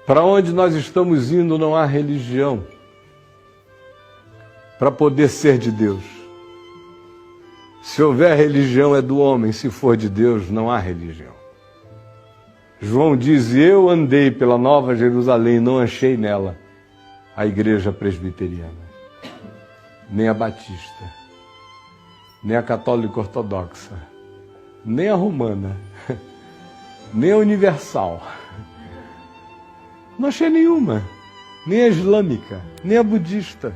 Para onde nós estamos indo não há religião para poder ser de Deus. Se houver religião é do homem, se for de Deus não há religião. João diz, eu andei pela Nova Jerusalém, não achei nela a igreja presbiteriana, nem a batista, nem a católica ortodoxa, nem a romana, nem a universal. Não achei nenhuma, nem a islâmica, nem a budista,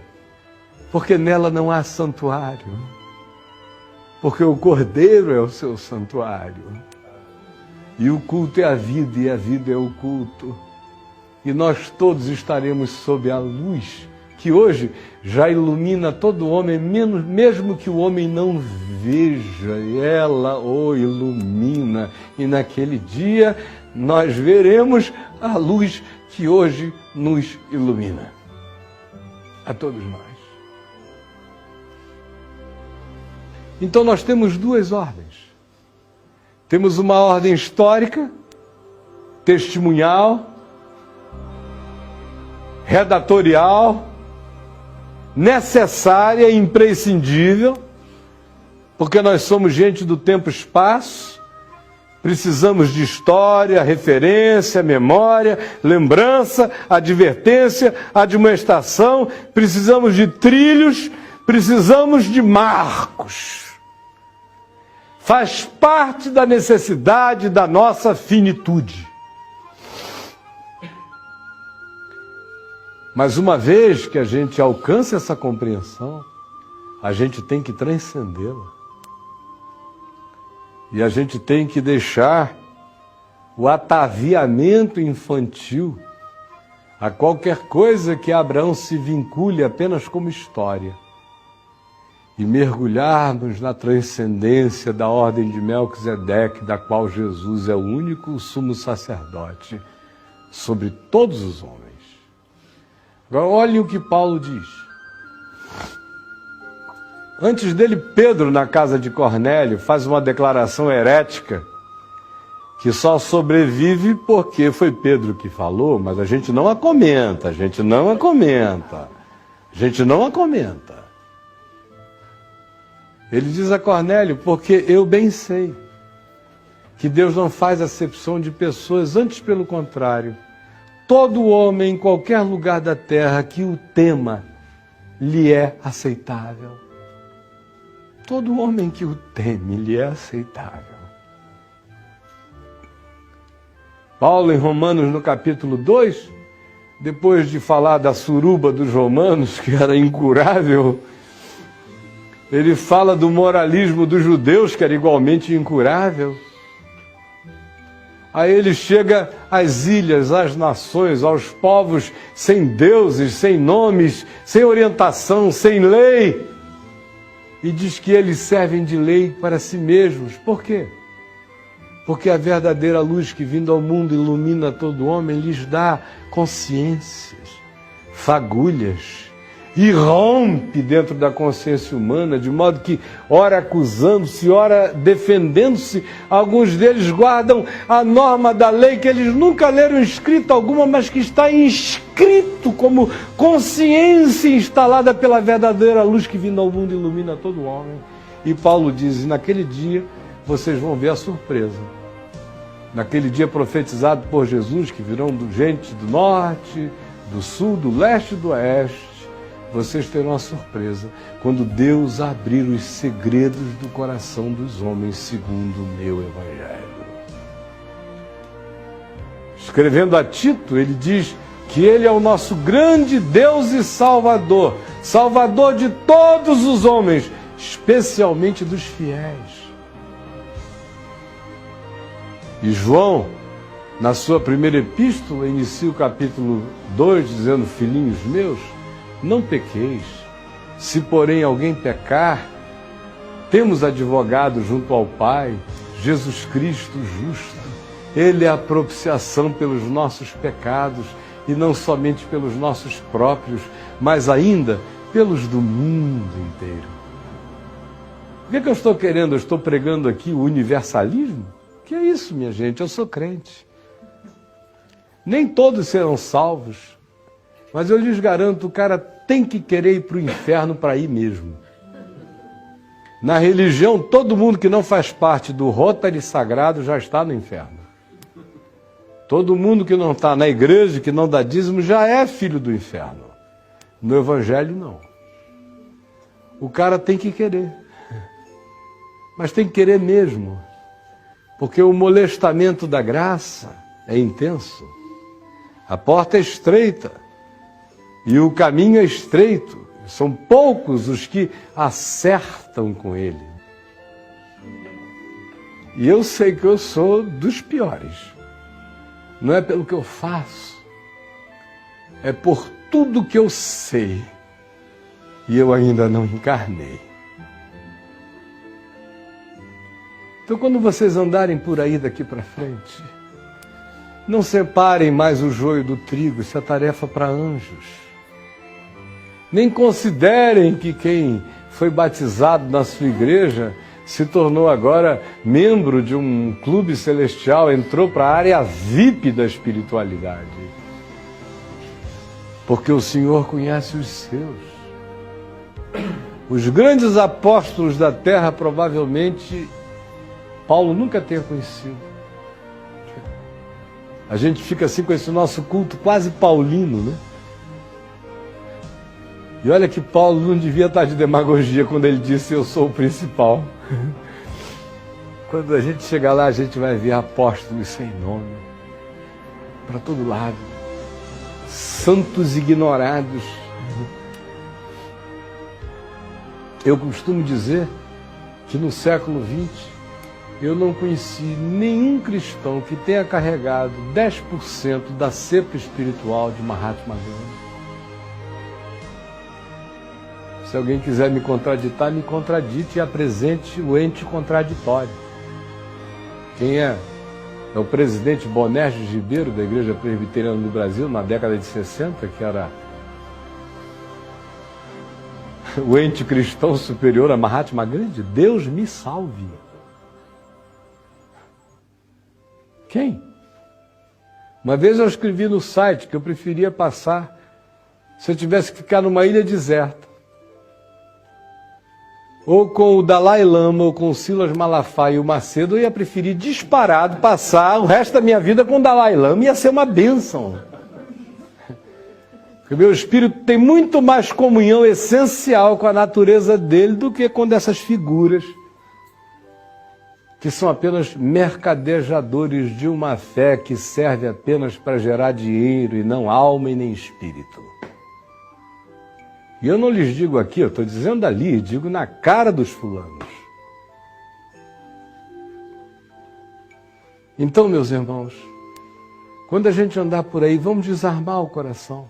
porque nela não há santuário, porque o Cordeiro é o seu santuário, e o culto é a vida, e a vida é o culto, e nós todos estaremos sob a luz, que hoje já ilumina todo homem, mesmo que o homem não veja, ela o ilumina, e naquele dia nós veremos a luz que hoje nos ilumina, a todos nós. Então nós temos duas ordens. Temos uma ordem histórica, testemunhal, redatorial, necessária e imprescindível, porque nós somos gente do tempo e espaço, precisamos de história, referência, memória, lembrança, advertência, admoestação, precisamos de trilhos, precisamos de marcos. Faz parte da necessidade da nossa finitude. Mas uma vez que a gente alcança essa compreensão, a gente tem que transcendê-la. E a gente tem que deixar o ataviamento infantil a qualquer coisa que Abraão se vincule apenas como história. E mergulharmos na transcendência da ordem de Melquisedeque, da qual Jesus é o único sumo sacerdote sobre todos os homens. Agora olhem o que Paulo diz. Antes dele, Pedro, na casa de Cornélio, faz uma declaração herética que só sobrevive porque foi Pedro que falou, mas a gente não a comenta, a gente não a comenta. Ele diz a Cornélio, porque eu bem sei que Deus não faz acepção de pessoas, antes pelo contrário. Todo homem em qualquer lugar da terra que o tema lhe é aceitável. Todo homem que o teme lhe é aceitável. Paulo, em Romanos, no capítulo 2, depois de falar da suruba dos romanos, que era incurável, ele fala do moralismo dos judeus, que era igualmente incurável. Aí ele chega às ilhas, às nações, aos povos sem deuses, sem nomes, sem orientação, sem lei. E diz que eles servem de lei para si mesmos. Por quê? Porque a verdadeira luz que vindo ao mundo ilumina todo homem lhes dá consciências, fagulhas, e rompe dentro da consciência humana, de modo que, ora acusando-se, ora defendendo-se, alguns deles guardam a norma da lei que eles nunca leram escrita alguma, mas que está inscrito como consciência instalada pela verdadeira luz que vindo ao mundo ilumina todo homem. E Paulo diz, naquele dia vocês vão ver a surpresa. Naquele dia profetizado por Jesus, que virão gente do norte, do sul, do leste e do oeste, vocês terão a surpresa quando Deus abrir os segredos do coração dos homens segundo o meu evangelho. Escrevendo a Tito, ele diz que ele é o nosso grande Deus e Salvador, Salvador de todos os homens, especialmente dos fiéis. E João, na sua primeira epístola, inicia o capítulo 2, dizendo, filhinhos meus, não pequeis. Se, porém, alguém pecar, temos advogado junto ao Pai, Jesus Cristo justo. Ele é a propiciação pelos nossos pecados, e não somente pelos nossos próprios, mas ainda pelos do mundo inteiro. O que eu estou querendo? Eu estou pregando aqui o universalismo? Que é isso, minha gente? Eu sou crente. Nem todos serão salvos, mas eu lhes garanto, o cara tem que querer ir para o inferno para ir mesmo. Na religião, todo mundo que não faz parte do Rotary Sagrado já está no inferno. Todo mundo que não está na igreja, que não dá dízimo, já é filho do inferno. No Evangelho, não. O cara tem que querer. Mas tem que querer mesmo. Porque o molestamento da graça é intenso. A porta é estreita. E o caminho é estreito. São poucos os que acertam com ele. E eu sei que eu sou dos piores. Não é pelo que eu faço. É por tudo que eu sei. E eu ainda não encarnei. Então, quando vocês andarem por aí daqui para frente, não separem mais o joio do trigo. Isso é tarefa para anjos. Nem considerem que quem foi batizado na sua igreja se tornou agora membro de um clube celestial, entrou para a área VIP da espiritualidade. Porque o Senhor conhece os seus. Os grandes apóstolos da terra, provavelmente, Paulo nunca tenha conhecido. A gente fica assim com esse nosso culto quase paulino, né? E olha que Paulo não devia estar de demagogia quando ele disse: eu sou o principal. Quando a gente chegar lá, a gente vai ver apóstolos sem nome, para todo lado, santos ignorados. Eu costumo dizer que no século XX, eu não conheci nenhum cristão que tenha carregado 10% da cepa espiritual de Mahatma Gandhi. Se alguém quiser me contraditar, me contradite e apresente o ente contraditório. Quem é? É o presidente Bonerges Ribeiro, da Igreja Presbiteriana do Brasil, na década de 60, que era o ente cristão superior a Mahatma Gandhi. Deus me salve. Quem? Uma vez eu escrevi no site que eu preferia passar, se eu tivesse que ficar numa ilha deserta, ou com o Dalai Lama, ou com o Silas Malafaia e o Macedo, eu ia preferir disparado passar o resto da minha vida com o Dalai Lama. Ia ser uma bênção. Porque o meu espírito tem muito mais comunhão essencial com a natureza dele do que com dessas figuras que são apenas mercadejadores de uma fé que serve apenas para gerar dinheiro e não alma e nem espírito. E eu não lhes digo aqui, eu estou dizendo ali, digo na cara dos fulanos. Então, meus irmãos, quando a gente andar por aí, vamos desarmar o coração.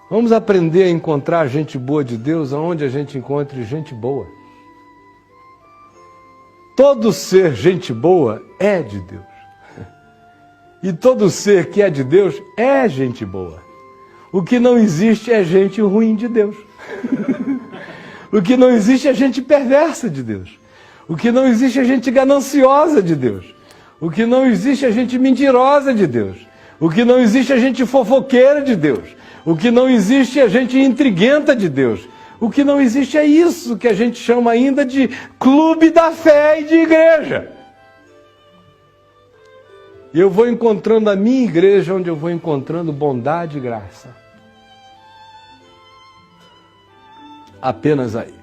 Vamos aprender a encontrar gente boa de Deus aonde a gente encontre gente boa. Todo ser gente boa é de Deus. E todo ser que é de Deus é gente boa. O que não existe é gente ruim de Deus. O que não existe é gente perversa de Deus. O que não existe é gente gananciosa de Deus. O que não existe é gente mentirosa de Deus. O que não existe é gente fofoqueira de Deus. O que não existe é gente intriguenta de Deus. O que não existe é isso que a gente chama ainda de clube da fé e de igreja. E eu vou encontrando a minha igreja onde eu vou encontrando bondade e graça. Apenas aí.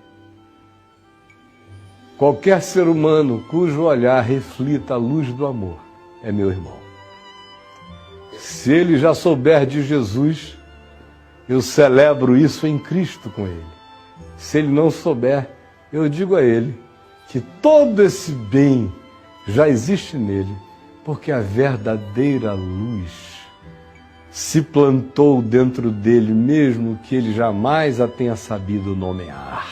Qualquer ser humano cujo olhar reflita a luz do amor é meu irmão. Se ele já souber de Jesus, eu celebro isso em Cristo com ele. Se ele não souber, eu digo a ele que todo esse bem já existe nele, porque a verdadeira luz se plantou dentro dele, mesmo que ele jamais a tenha sabido nomear.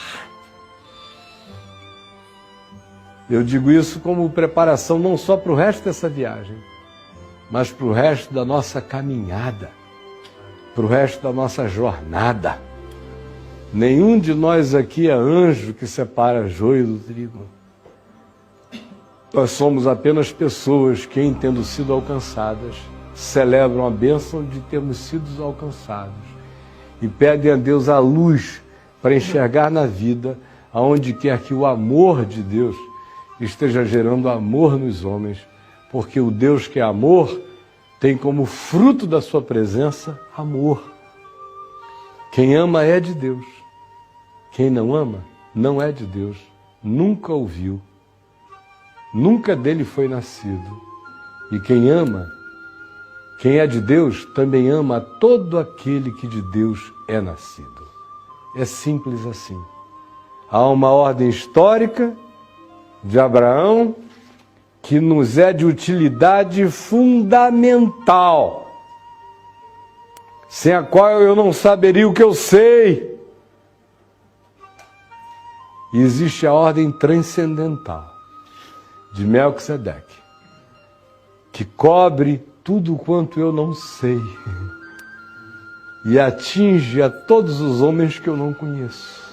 Eu digo isso como preparação não só para o resto dessa viagem, mas para o resto da nossa caminhada, para o resto da nossa jornada. Nenhum de nós aqui é anjo que separa joio do trigo. Nós somos apenas pessoas que, em tendo sido alcançadas, celebram a bênção de termos sido alcançados e pedem a Deus a luz para enxergar na vida aonde quer que o amor de Deus esteja gerando amor nos homens, porque o Deus que é amor tem como fruto da sua presença amor. Quem ama é de Deus. Quem não ama não é de Deus. Nunca ouviu. Nunca dele foi nascido. E quem ama, quem é de Deus, também ama todo aquele que de Deus é nascido. É simples assim. Há uma ordem histórica de Abraão que nos é de utilidade fundamental, sem a qual eu não saberia o que eu sei. E existe a ordem transcendental de Melquisedeque, que cobre tudo quanto eu não sei e atinge a todos os homens que eu não conheço,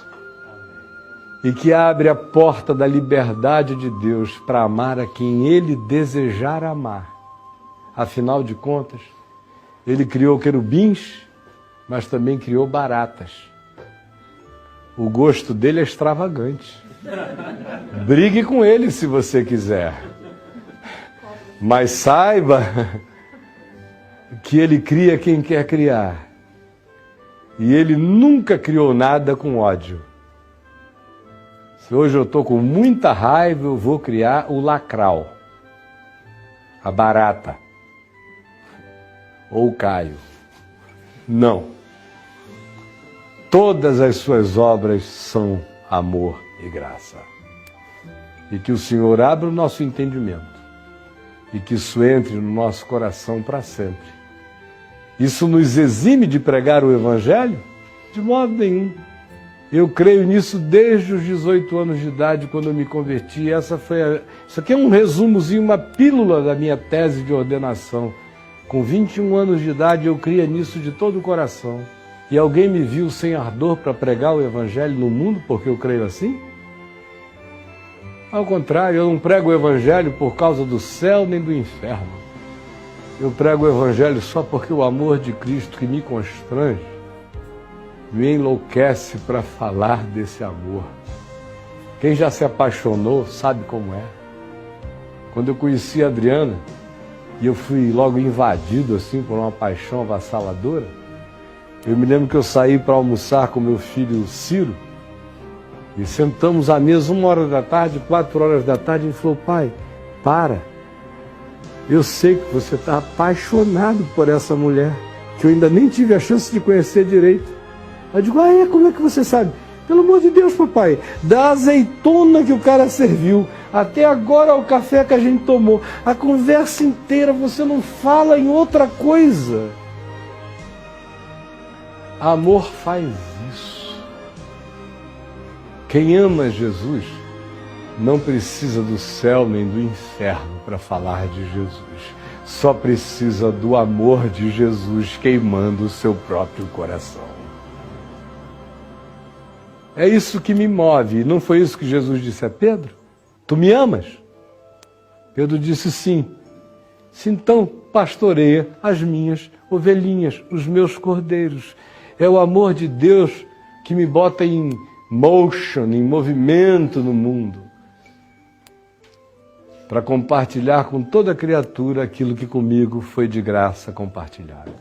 e que abre a porta da liberdade de Deus para amar a quem Ele desejar amar. Afinal de contas, Ele criou querubins, mas também criou baratas. O gosto dele é extravagante. Brigue com ele se você quiser. Mas saiba que ele cria quem quer criar. E ele nunca criou nada com ódio. Se hoje eu estou com muita raiva, eu vou criar o lacral, a barata, ou o Caio. Não. Todas as suas obras são amor e graça. E que o Senhor abra o nosso entendimento e que isso entre no nosso coração para sempre. Isso nos exime de pregar o Evangelho? De modo nenhum. Eu creio nisso desde os 18 anos de idade, quando eu me converti. Isso aqui é um resumozinho, uma pílula da minha tese de ordenação. Com 21 anos de idade, eu cria nisso de todo o coração. E alguém me viu sem ardor para pregar o Evangelho no mundo porque eu creio assim? Ao contrário, eu não prego o Evangelho por causa do céu nem do inferno. Eu prego o Evangelho só porque o amor de Cristo que me constrange me enlouquece para falar desse amor. Quem já se apaixonou sabe como é. Quando eu conheci a Adriana, e eu fui logo invadido assim por uma paixão avassaladora, eu me lembro que eu saí para almoçar com meu filho Ciro, e sentamos à mesa 1h da tarde, 4h da tarde, e ele falou: pai, para, eu sei que você está apaixonado por essa mulher, que eu ainda nem tive a chance de conhecer direito. Eu digo: como é que você sabe? Pelo amor de Deus, papai, da azeitona que o cara serviu, até agora o café que a gente tomou, a conversa inteira, você não fala em outra coisa. Amor faz isso. Quem ama Jesus não precisa do céu nem do inferno para falar de Jesus. Só precisa do amor de Jesus queimando o seu próprio coração. É isso que me move. Não foi isso que Jesus disse a Pedro? Tu me amas? Pedro disse sim. Então pastoreia as minhas ovelhinhas, os meus cordeiros. É o amor de Deus que me bota em motion, em movimento no mundo, para compartilhar com toda criatura aquilo que comigo foi de graça compartilhado.